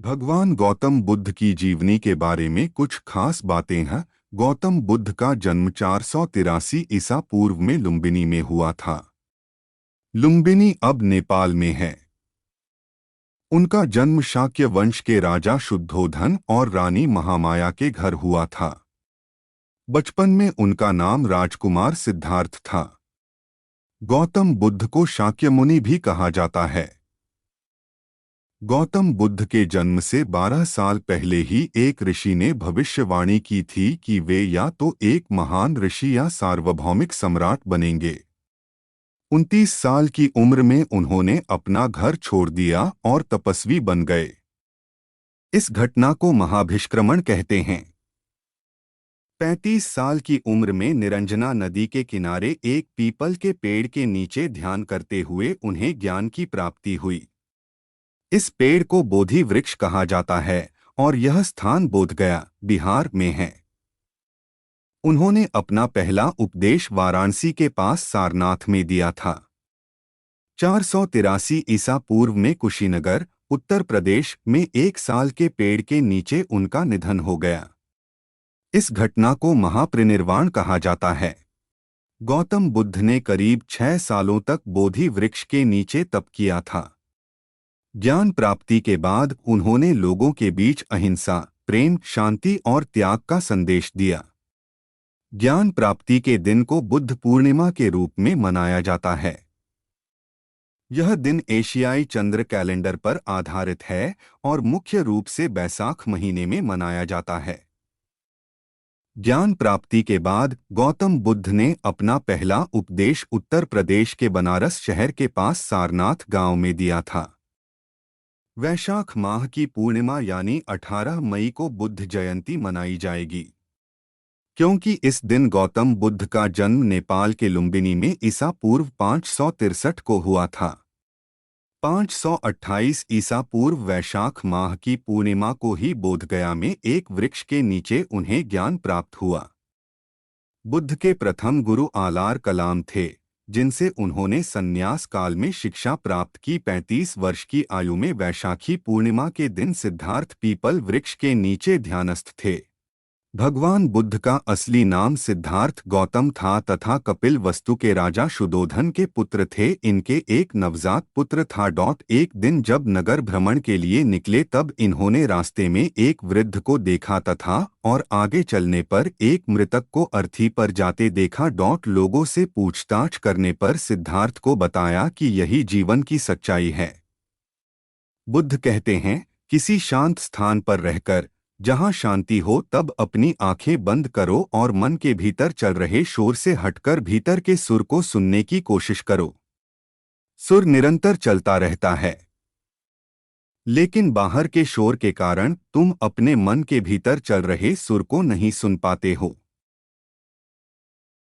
भगवान गौतम बुद्ध की जीवनी के बारे में कुछ खास बातें हैं। गौतम बुद्ध का जन्म 483 ईसा पूर्व में लुम्बिनी में हुआ था। लुम्बिनी अब नेपाल में है। उनका जन्म शाक्य वंश के राजा शुद्धोधन और रानी महामाया के घर हुआ था। बचपन में उनका नाम राजकुमार सिद्धार्थ था। गौतम बुद्ध को शाक्य मुनि भी कहा जाता है। गौतम बुद्ध के जन्म से 12 साल पहले ही एक ऋषि ने भविष्यवाणी की थी कि वे या तो एक महान ऋषि या सार्वभौमिक सम्राट बनेंगे। 29 साल की उम्र में उन्होंने अपना घर छोड़ दिया और तपस्वी बन गए। इस घटना को महाभिष्क्रमण कहते हैं। 35 साल की उम्र में निरंजना नदी के किनारे एक पीपल के पेड़ के नीचे ध्यान करते हुए उन्हें ज्ञान की प्राप्ति हुई। इस पेड़ को बोधि वृक्ष कहा जाता है और यह स्थान बोधगया, बिहार में है। उन्होंने अपना पहला उपदेश वाराणसी के पास सारनाथ में दिया था। 483 ईसा पूर्व में कुशीनगर, उत्तर प्रदेश में 1 साल के पेड़ के नीचे उनका निधन हो गया। इस घटना को महापरिनिर्वाण कहा जाता है। गौतम बुद्ध ने करीब 6 सालों तक बोधि वृक्ष के नीचे तप किया था। ज्ञान प्राप्ति के बाद उन्होंने लोगों के बीच अहिंसा, प्रेम, शांति और त्याग का संदेश दिया। ज्ञान प्राप्ति के दिन को बुद्ध पूर्णिमा के रूप में मनाया जाता है। यह दिन एशियाई चंद्र कैलेंडर पर आधारित है और मुख्य रूप से बैसाख महीने में मनाया जाता है। ज्ञान प्राप्ति के बाद गौतम बुद्ध ने अपना पहला उपदेश उत्तर प्रदेश के बनारस शहर के पास सारनाथ गांव में दिया था। वैशाख माह की पूर्णिमा यानी 18 मई को बुद्ध जयंती मनाई जाएगी, क्योंकि इस दिन गौतम बुद्ध का जन्म नेपाल के लुम्बिनी में ईसा पूर्व 563 को हुआ था। 528 ईसा पूर्व वैशाख माह की पूर्णिमा को ही बोधगया में एक वृक्ष के नीचे उन्हें ज्ञान प्राप्त हुआ। बुद्ध के प्रथम गुरु आलार कलाम थे, जिनसे उन्होंने संन्यास काल में शिक्षा प्राप्त की। 35 वर्ष की आयु में वैशाखी पूर्णिमा के दिन सिद्धार्थ पीपल वृक्ष के नीचे ध्यानस्थ थे। भगवान बुद्ध का असली नाम सिद्धार्थ गौतम था तथा कपिल वस्तु के राजा शुद्धोधन के पुत्र थे। इनके एक नवजात पुत्र था। एक दिन जब नगर भ्रमण के लिए निकले तब इन्होंने रास्ते में एक वृद्ध को देखा तथा और आगे चलने पर एक मृतक को अर्थी पर जाते देखा। लोगों से पूछताछ करने पर सिद्धार्थ को बताया कि यही जीवन की सच्चाई है। बुद्ध कहते हैं, किसी शांत स्थान पर रहकर जहां शांति हो तब अपनी आंखें बंद करो और मन के भीतर चल रहे शोर से हटकर भीतर के सुर को सुनने की कोशिश करो। सुर निरंतर चलता रहता है, लेकिन बाहर के शोर के कारण तुम अपने मन के भीतर चल रहे सुर को नहीं सुन पाते हो।